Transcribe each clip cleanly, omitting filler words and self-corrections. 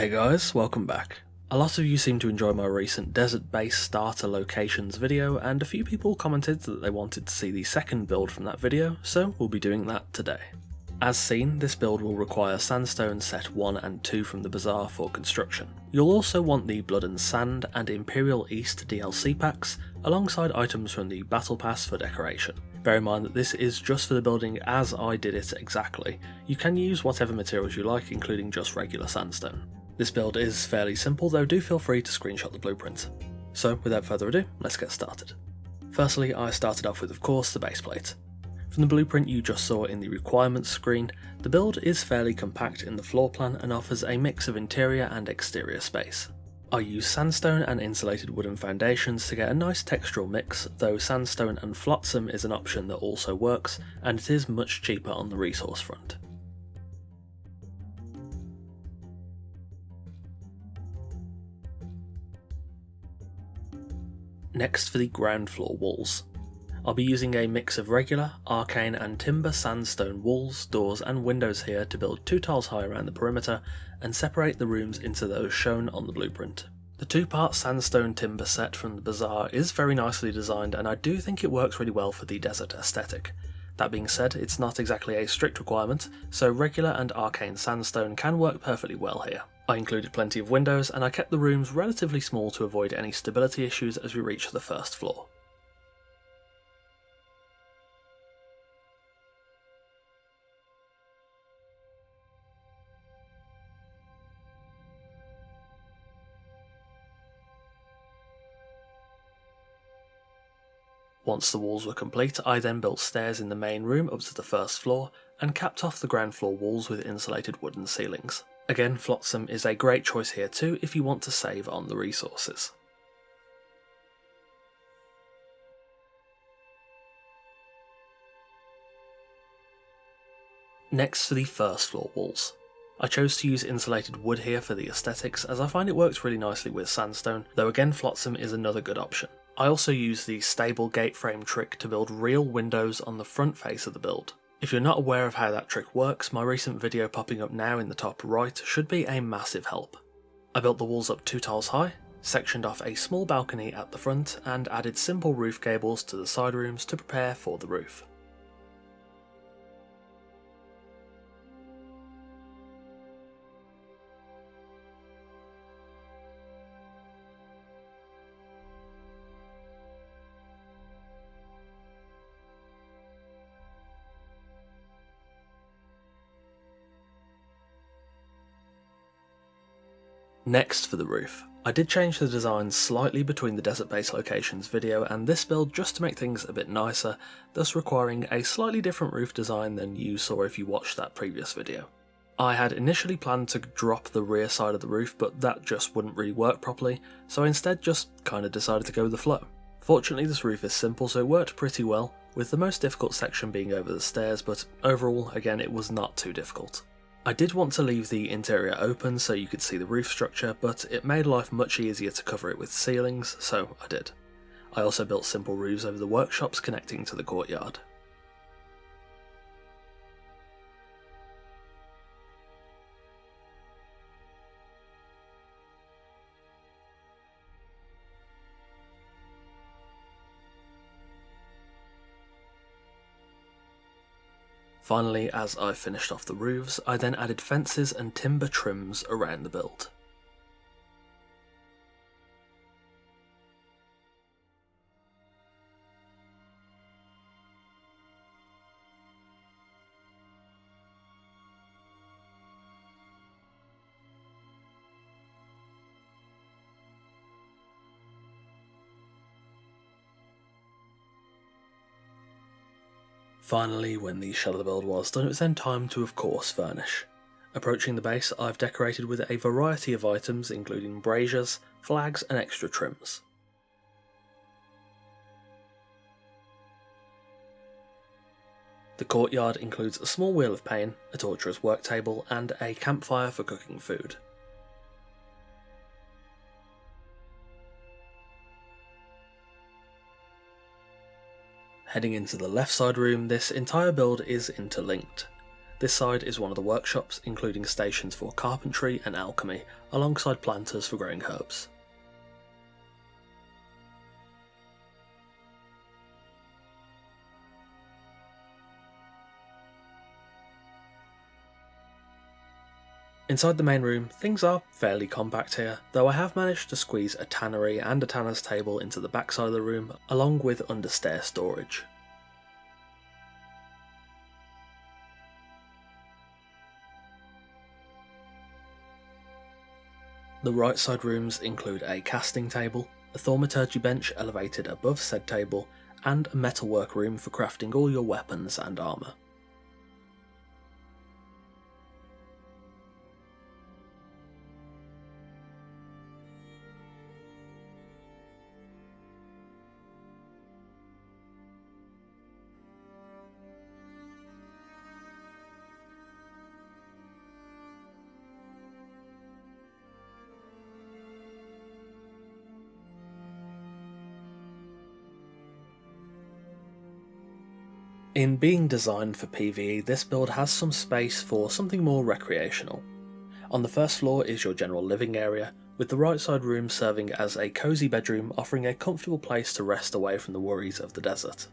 Hey guys, welcome back. A lot of you seem to enjoy my recent desert base starter locations video, and a few people commented that they wanted to see the second build from that video, so we'll be doing that today. As seen, this build will require Sandstone Set 1 and 2 from the Bazaar for construction. You'll also want the Blood and Sand and Imperial East DLC packs, alongside items from the Battle Pass for decoration. Bear in mind that this is just for the building as I did it exactly. You can use whatever materials you like, including just regular sandstone. This build is fairly simple, though do feel free to screenshot the blueprint. So without further ado, let's get started. Firstly, I started off with, of course, the baseplate. From the blueprint you just saw in the requirements screen, the build is fairly compact in the floor plan and offers a mix of interior and exterior space. I use sandstone and insulated wooden foundations to get a nice textural mix, though sandstone and flotsam is an option that also works, and it is much cheaper on the resource front. Next for the ground floor walls. I'll be using a mix of regular, arcane and timber sandstone walls, doors and windows here to build 2 tiles high around the perimeter and separate the rooms into those shown on the blueprint. The 2-part sandstone timber set from the Bazaar is very nicely designed, and I do think it works really well for the desert aesthetic. That being said, it's not exactly a strict requirement, so regular and arcane sandstone can work perfectly well here. I included plenty of windows, and I kept the rooms relatively small to avoid any stability issues as we reach the first floor. Once the walls were complete, I then built stairs in the main room up to the first floor, and capped off the ground floor walls with insulated wooden ceilings. Again, flotsam is a great choice here too if you want to save on the resources. Next for the first floor walls. I chose to use insulated wood here for the aesthetics, as I find it works really nicely with sandstone, though again flotsam is another good option. I also use the stable gate frame trick to build real windows on the front face of the build. If you're not aware of how that trick works, my recent video popping up now in the top right should be a massive help. I built the walls up 2 tiles high, sectioned off a small balcony at the front, and added simple roof gables to the side rooms to prepare for the roof. Next for the roof. I did change the design slightly between the desert base locations video and this build just to make things a bit nicer, thus requiring a slightly different roof design than you saw if you watched that previous video. I had initially planned to drop the rear side of the roof, but that just wouldn't really work properly, so I instead just kinda decided to go with the flow. Fortunately this roof is simple, so it worked pretty well, with the most difficult section being over the stairs, but overall, again, it was not too difficult. I did want to leave the interior open so you could see the roof structure, but it made life much easier to cover it with ceilings, so I did. I also built simple roofs over the workshops connecting to the courtyard. Finally, as I finished off the roofs, I then added fences and timber trims around the build. Finally, when the shell of the build was done, it was then time to, of course, furnish. Approaching the base, I've decorated with a variety of items, including braziers, flags, and extra trims. The courtyard includes a small wheel of pain, a torturer's work table, and a campfire for cooking food. Heading into the left side room, this entire build is interlinked. This side is one of the workshops, including stations for carpentry and alchemy, alongside planters for growing herbs. Inside the main room, things are fairly compact here, though I have managed to squeeze a tannery and a tanner's table into the backside of the room, along with understair storage. The right side rooms include a casting table, a thaumaturgy bench elevated above said table, and a metalwork room for crafting all your weapons and armour. In being designed for PvE, this build has some space for something more recreational. On the first floor is your general living area, with the right side room serving as a cosy bedroom offering a comfortable place to rest away from the worries of the desert.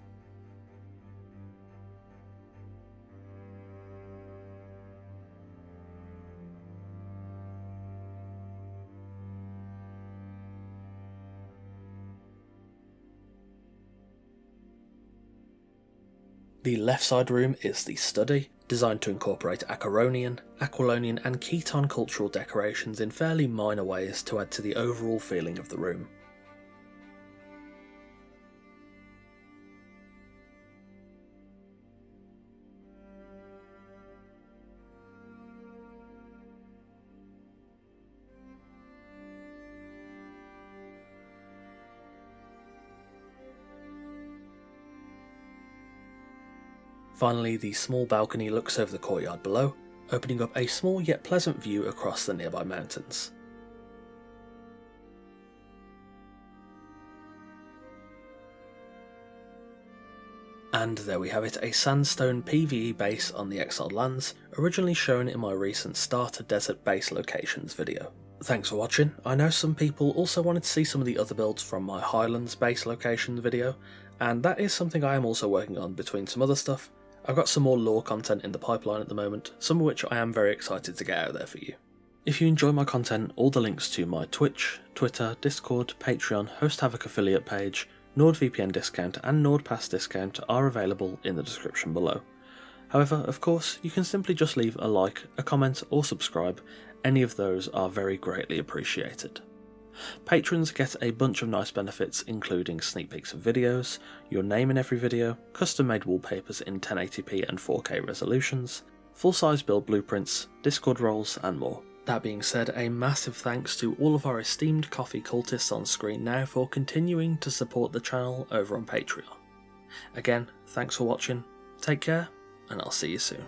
The left side room is the study, designed to incorporate Acaronian, Aquilonian and Khitan cultural decorations in fairly minor ways to add to the overall feeling of the room. Finally, the small balcony looks over the courtyard below, opening up a small yet pleasant view across the nearby mountains. And there we have it, a Sandstone PvE base on the Exiled Lands, originally shown in my recent Starter Desert Base Locations video. Thanks for watching. I know some people also wanted to see some of the other builds from my Highlands Base Locations video, and that is something I am also working on between some other stuff. I've got some more lore content in the pipeline at the moment, some of which I am very excited to get out there for you. If you enjoy my content, all the links to my Twitch, Twitter, Discord, Patreon, Host Havoc affiliate page, NordVPN discount and NordPass discount are available in the description below. However, of course, you can simply just leave a like, a comment or subscribe. Any of those are very greatly appreciated. Patrons get a bunch of nice benefits, including sneak peeks of videos, your name in every video, custom made wallpapers in 1080p and 4K resolutions, full-size build blueprints, Discord roles and more. That being said, a massive thanks to all of our esteemed coffee cultists on screen now for continuing to support the channel over on Patreon. Again, thanks for watching, take care, and I'll see you soon.